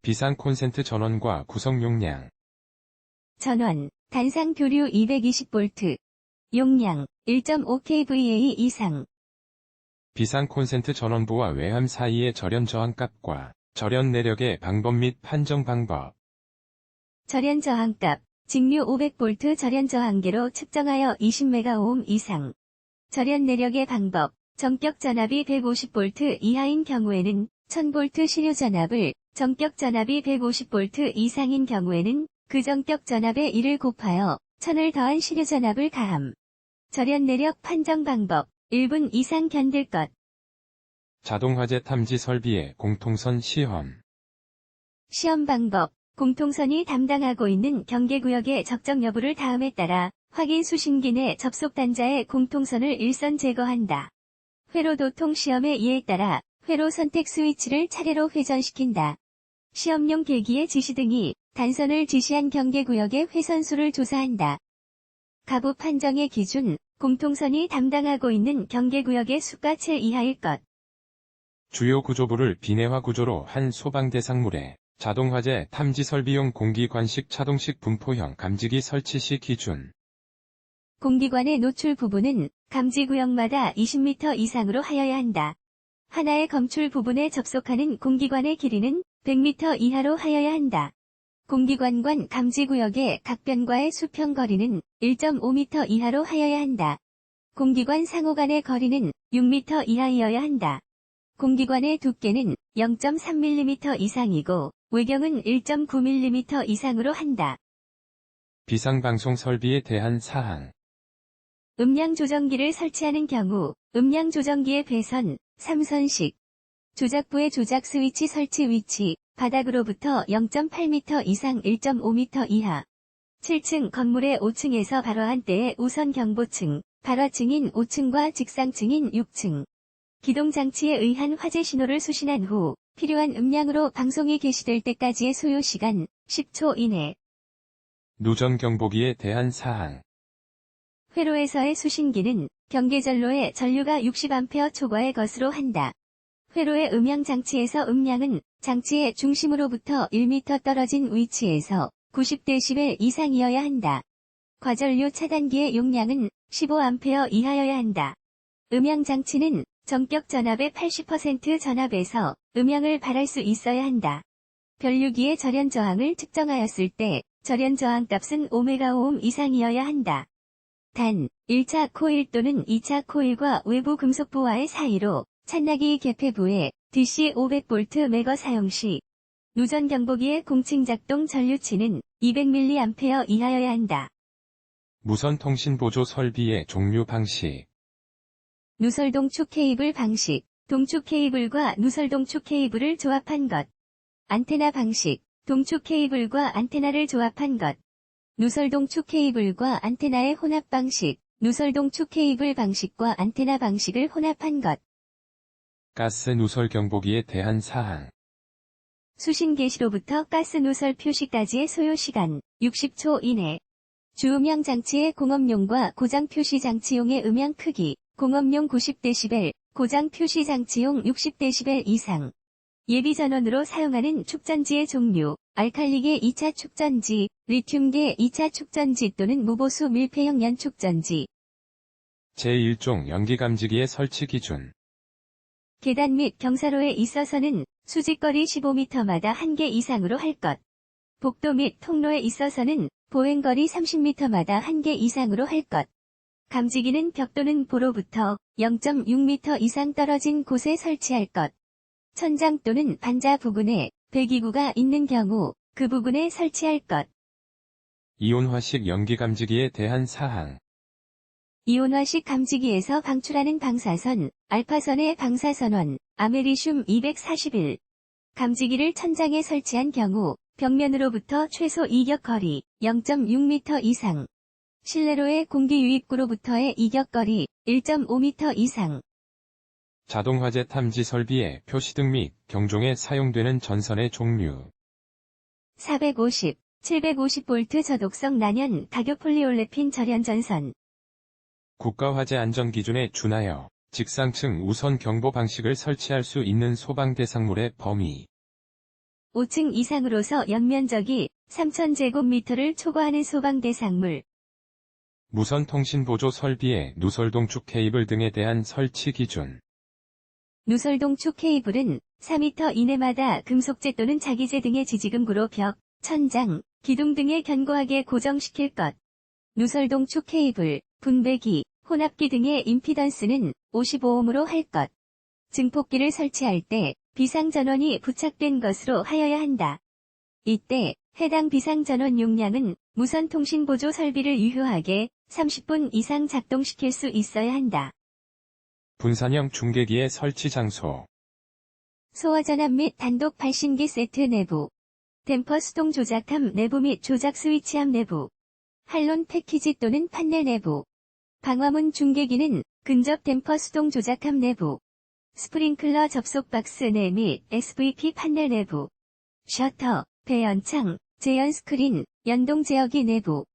비상 콘센트 전원과 구성 용량. 전원, 단상 교류 220V. 용량, 1.5kVA 이상. 비상 콘센트 전원부와 외함 사이의 절연 저항값과 절연 내력의 방법 및 판정 방법. 절연 저항값, 직류 500V 절연 저항계로 측정하여 20메가오hm 이상. 절연 내력의 방법, 전격 전압이 150V 이하인 경우에는 1000V 시료 전압을, 전격 전압이 150V 이상인 경우에는 그 전격 전압의 1을 곱하여 1000을 더한 시료 전압을 가함. 절연 내력 판정 방법, 1분 이상 견딜 것. 자동화재 탐지 설비의 공통선 시험. 시험 방법, 공통선이 담당하고 있는 경계구역의 적정 여부를 다음에 따라 확인 수신기 내 접속 단자의 공통선을 일선 제거한다. 회로 도통 시험의 이에 따라 회로 선택 스위치를 차례로 회전시킨다. 시험용 계기의 지시 등이 단선을 지시한 경계구역의 회선수를 조사한다. 가부 판정의 기준, 공통선이 담당하고 있는 경계구역의 수가 7 이하일 것. 주요 구조부를 비내화 구조로 한 소방대상물에 자동화재 탐지 설비용 공기관식 차동식 분포형 감지기 설치 시 기준. 공기관의 노출 부분은 감지구역마다 20m 이상으로 하여야 한다. 하나의 검출 부분에 접속하는 공기관의 길이는 100m 이하로 하여야 한다. 공기관관 감지구역의 각 변과의 수평 거리는 1.5m 이하로 하여야 한다. 공기관 상호 간의 거리는 6m 이하이어야 한다. 공기관의 두께는 0.3mm 이상이고 외경은 1.9mm 이상으로 한다. 비상방송 설비에 대한 사항. 음량 조정기를 설치하는 경우 음량 조정기의 배선, 3선식. 조작부의 조작 스위치 설치 위치, 바닥으로부터 0.8m 이상 1.5m 이하. 7층 건물의 5층에서 발화한 때의 우선 경보층, 발화층인 5층과 직상층인 6층. 기동장치에 의한 화재 신호를 수신한 후 필요한 음량으로 방송이 개시될 때까지의 소요시간 10초 이내. 누전 경보기에 대한 사항. 회로에서의 수신기는 경계전로의 전류가 60A 초과의 것으로 한다. 회로의 음향장치에서 음량은 장치의 중심으로부터 1m 떨어진 위치에서 90dB 이상이어야 한다. 과전류 차단기의 용량은 15A 이하여야 한다. 음향장치는 전격 전압의 80% 전압에서 음향을 발할 수 있어야 한다. 변류기의 절연 저항을 측정하였을 때 절연 저항 값은 5메가오hm 이상이어야 한다. 단, 1차 코일 또는 2차 코일과 외부 금속부와의 사이로 찬나기 개폐부에 DC 500V 매거 사용 시 누전 경보기의 공칭 작동 전류치는 200mA 이하여야 한다. 무선 통신 보조 설비의 종류 방식. 누설 동축 케이블 방식, 동축 케이블과 누설 동축 케이블을 조합한 것. 안테나 방식, 동축 케이블과 안테나를 조합한 것. 누설 동축 케이블과 안테나의 혼합 방식, 누설 동축 케이블 방식과 안테나 방식을 혼합한 것. 가스 누설 경보기에 대한 사항. 수신 개시로부터 가스 누설 표시까지의 소요시간 60초 이내. 주음향 장치의 공업용과 고장 표시 장치용의 음향 크기, 공업용 90dB, 고장 표시 장치용 60dB 이상. 예비 전원으로 사용하는 축전지의 종류, 알칼리계 2차 축전지, 리튬계 2차 축전지 또는 무보수 밀폐형 연축전지. 제1종 연기감지기의 설치 기준. 계단 및 경사로에 있어서는 수직거리 15m마다 1개 이상으로 할 것. 복도 및 통로에 있어서는 보행거리 30m마다 1개 이상으로 할 것. 감지기는 벽 또는 보로부터 0.6m 이상 떨어진 곳에 설치할 것. 천장 또는 반자 부근에 배기구가 있는 경우 그 부근에 설치할 것. 이온화식 연기감지기에 대한 사항. 이온화식 감지기에서 방출하는 방사선, 알파선의 방사선원, 아메리슘 241. 감지기를 천장에 설치한 경우 벽면으로부터 최소 이격거리 0.6m 이상. 실내로의 공기 유입구로부터의 이격거리 1.5m 이상. 자동화재 탐지 설비의 표시등 및 경종에 사용되는 전선의 종류. 450, 750V 저독성 난연 가교 폴리올레핀 절연 전선. 국가화재 안전기준에 준하여 직상층 우선 경보 방식을 설치할 수 있는 소방 대상물의 범위. 5층 이상으로서 연면적이 3,000제곱미터를 초과하는 소방대상물. 무선 통신 보조 설비의 누설동축 케이블 등에 대한 설치 기준. 누설동축 케이블은 4m 이내마다 금속재 또는 자기재 등의 지지금고로 벽, 천장, 기둥 등에 견고하게 고정시킬 것. 누설동축 케이블, 분배기, 혼합기 등의 임피던스는 55ohm으로 할 것. 증폭기를 설치할 때 비상전원이 부착된 것으로 하여야 한다. 이때 해당 비상전원 용량은 무선통신보조 설비를 유효하게 30분 이상 작동시킬 수 있어야 한다. 분산형 중계기의 설치 장소. 소화전압 및 단독 발신기 세트 내부. 댐퍼 수동 조작함 내부 및 조작 스위치함 내부. 할론 패키지 또는 판넬 내부. 방화문 중계기는 근접 댐퍼 수동 조작함 내부. 스프링클러 접속 박스 내 및 SVP 판넬 내부. 셔터, 배연창, 제연 스크린, 연동 제어기 내부.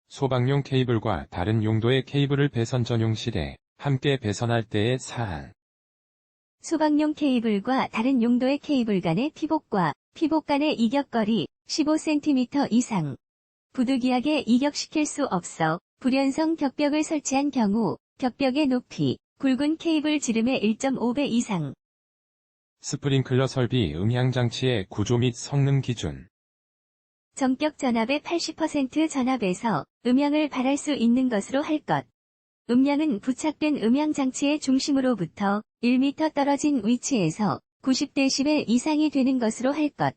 소방용 케이블과 다른 용도의 케이블을 배선 전용실에 함께 배선할 때의 사항. 소방용 케이블과 다른 용도의 케이블 간의 피복과 피복 간의 이격거리 15cm 이상. 부득이하게 이격시킬 수 없어 불연성 격벽을 설치한 경우 격벽의 높이 굵은 케이블 지름의 1.5배 이상. 스프링클러 설비 음향장치의 구조 및 성능 기준. 전격 전압의 80% 전압에서 음향을 발할 수 있는 것으로 할 것. 음량은 부착된 음향장치의 중심으로부터 1m 떨어진 위치에서 90dB 이상이 되는 것으로 할 것.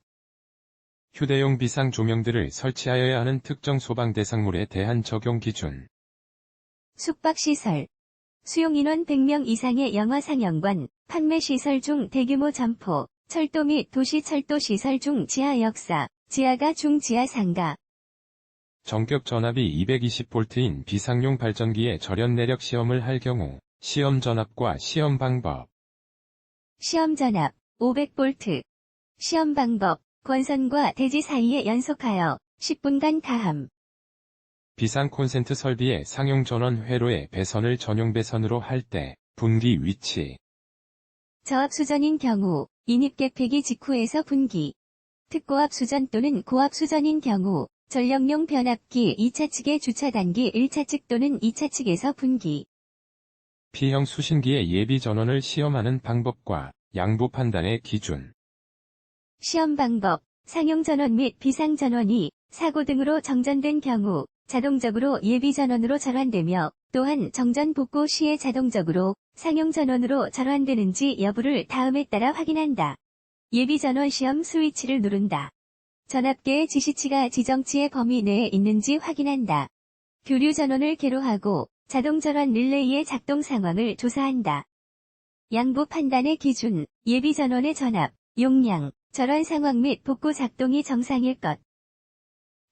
휴대용 비상 조명들을 설치하여야 하는 특정 소방 대상물에 대한 적용 기준. 숙박시설. 수용인원 100명 이상의 영화상영관, 판매시설 중 대규모 점포, 철도 및 도시철도시설 중 지하역사, 지하가 중 지하상가. 전격 전압이 220V인 비상용 발전기의 절연 내력 시험을 할 경우 시험 전압과 시험 방법. 시험 전압 500V. 시험 방법 권선과 대지 사이에 연속하여 10분간 가함. 비상 콘센트 설비의 상용 전원 회로의 배선을 전용 배선으로 할 때 분기 위치. 저압 수전인 경우 인입 개폐기 직후에서 분기. 특고압 수전 또는 고압 수전인 경우 전력용 변압기 2차 측의 주차 단기 1차 측 또는 2차 측에서 분기. P형 수신기의 예비 전원을 시험하는 방법과 양보 판단의 기준. 시험 방법, 상용 전원 및 비상 전원이 사고 등으로 정전된 경우 자동적으로 예비 전원으로 전환되며 또한 정전 복구 시에 자동적으로 상용 전원으로 전환되는지 여부를 다음에 따라 확인한다. 예비 전원 시험 스위치를 누른다. 전압계의 지시치가 지정치의 범위 내에 있는지 확인한다. 교류 전원을 개로하고 자동 전원 릴레이의 작동 상황을 조사한다. 양보 판단의 기준, 예비 전원의 전압, 용량, 절원 상황 및 복구 작동이 정상일 것.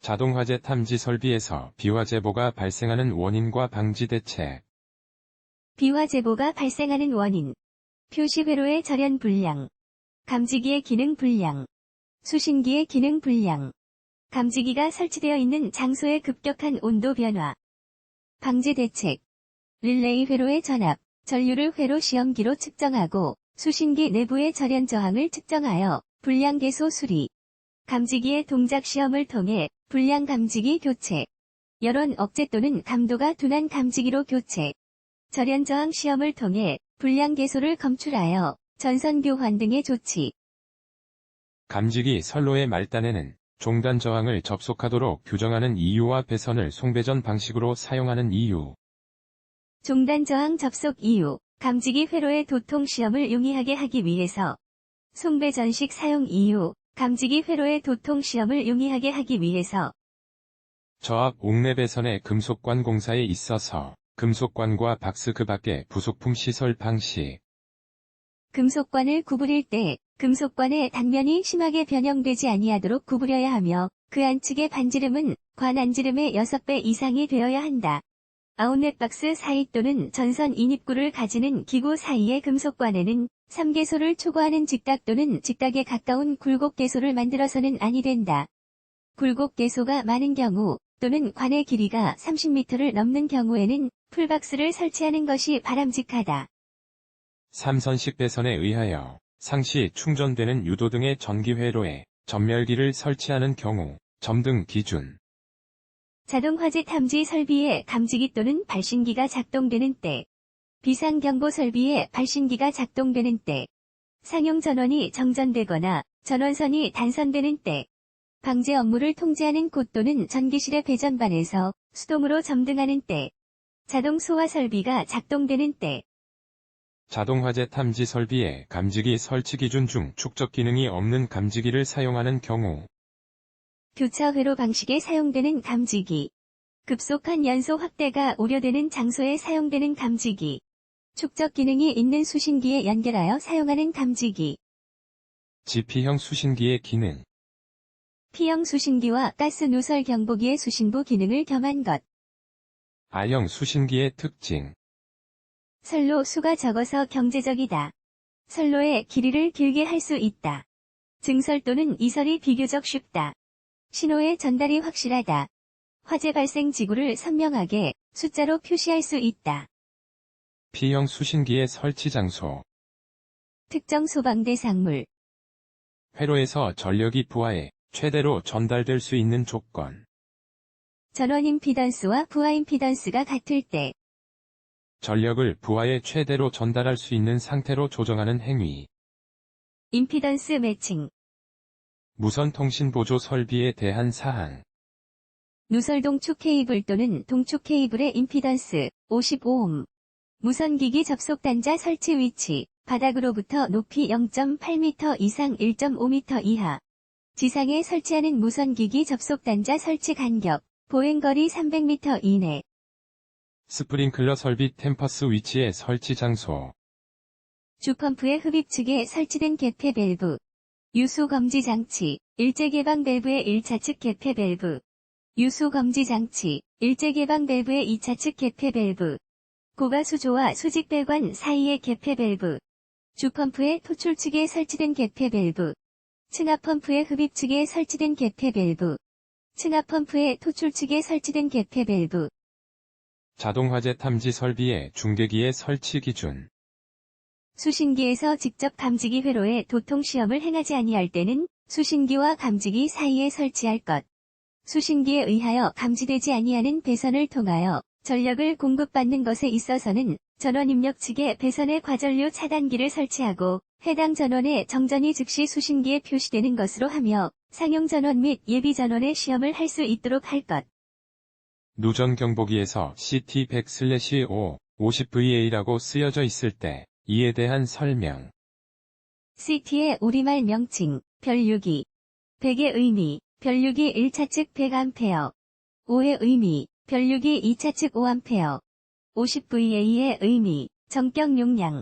자동화재 탐지 설비에서 비화재보가 발생하는 원인과 방지 대책. 비화재보가 발생하는 원인. 표시 회로의 절연 불량. 감지기의 기능 불량. 수신기의 기능 불량. 감지기가 설치되어 있는 장소의 급격한 온도 변화. 방지 대책. 릴레이 회로의 전압, 전류를 회로 시험기로 측정하고 수신기 내부의 절연 저항을 측정하여 불량 개소 수리. 감지기의 동작 시험을 통해 불량 감지기 교체. 여론 억제 또는 감도가 둔한 감지기로 교체. 절연 저항 시험을 통해 불량 개소를 검출하여 전선 교환 등의 조치. 감지기 선로의 말단에는 종단 저항을 접속하도록 규정하는 이유와 배선을 송배전 방식으로 사용하는 이유. 종단 저항 접속 이유, 감지기 회로의 도통 시험을 용이하게 하기 위해서. 송배전식 사용 이유, 감지기 회로의 도통 시험을 용이하게 하기 위해서. 저압 옥내 배선의 금속관 공사에 있어서 금속관과 박스 그 밖의 부속품 시설 방식. 금속관을 구부릴 때 금속관의 단면이 심하게 변형되지 아니하도록 구부려야 하며 그 안측의 반지름은 관 안지름의 6배 이상이 되어야 한다. 아웃렛 박스 사이 또는 전선 인입구를 가지는 기구 사이의 금속관에는 3개소를 초과하는 직각 또는 직각에 가까운 굴곡개소를 만들어서는 아니 된다. 굴곡개소가 많은 경우 또는 관의 길이가 30m를 넘는 경우에는 풀박스를 설치하는 것이 바람직하다. 삼선식 배선에 의하여 상시 충전되는 유도 등의 전기 회로에 전멸기를 설치하는 경우, 점등 기준. 자동화재 탐지 설비에 감지기 또는 발신기가 작동되는 때, 비상경보 설비에 발신기가 작동되는 때, 상용 전원이 정전되거나 전원선이 단선되는 때, 방제 업무를 통제하는 곳 또는 전기실의 배전반에서 수동으로 점등하는 때, 자동 소화 설비가 작동되는 때, 자동화재 탐지 설비에 감지기 설치 기준 중 축적 기능이 없는 감지기를 사용하는 경우, 교차 회로 방식에 사용되는 감지기, 급속한 연소 확대가 우려되는 장소에 사용되는 감지기, 축적 기능이 있는 수신기에 연결하여 사용하는 감지기, GP형 수신기의 기능, P형 수신기와 가스 누설 경보기의 수신부 기능을 겸한 것, R형 수신기의 특징, 선로 수가 적어서 경제적이다. 선로의 길이를 길게 할 수 있다. 증설 또는 이설이 비교적 쉽다. 신호의 전달이 확실하다. 화재 발생 지구를 선명하게 숫자로 표시할 수 있다. P형 수신기의 설치 장소, 특정 소방대 상물, 회로에서 전력이 부하에 최대로 전달될 수 있는 조건, 전원 임피던스와 부하 임피던스가 같을 때, 전력을 부하에 최대로 전달할 수 있는 상태로 조정하는 행위, 임피던스 매칭, 무선 통신 보조 설비에 대한 사항, 누설 동축 케이블 또는 동축 케이블의 임피던스 55옴, 무선기기 접속 단자 설치 위치, 바닥으로부터 높이 0.8m 이상 1.5m 이하, 지상에 설치하는 무선기기 접속 단자 설치 간격, 보행거리 300m 이내, 스프링클러 설비 템퍼스 위치의 설치 장소, 주펌프의 흡입 측에 설치된 개폐 밸브, 유수 검지 장치, 일제 개방 밸브의 1차 측 개폐 밸브, 유수 검지 장치, 일제 개방 밸브의 2차 측 개폐 밸브, 고가 수조와 수직 배관 사이의 개폐 밸브, 주펌프의 토출 측에 설치된 개폐 밸브, 승합 펌프의 흡입 측에 설치된 개폐 밸브, 승합 펌프의 토출 측에 설치된 개폐 밸브, 자동화재 탐지 설비의 중계기의 설치 기준, 수신기에서 직접 감지기 회로에 도통 시험을 행하지 아니할 때는 수신기와 감지기 사이에 설치할 것. 수신기에 의하여 감지되지 아니하는 배선을 통하여 전력을 공급받는 것에 있어서는 전원 입력 측에 배선의 과전류 차단기를 설치하고 해당 전원의 정전이 즉시 수신기에 표시되는 것으로 하며 상용 전원 및 예비 전원의 시험을 할 수 있도록 할 것. 누전 경보기에서 CT100/5 50VA라고 쓰여져 있을 때 이에 대한 설명, CT의 우리말 명칭, 별유기, 100의 의미, 별유기 1차 측 100A, 5의 의미, 별유기 2차 측 5A, 50VA의 의미, 전격 용량,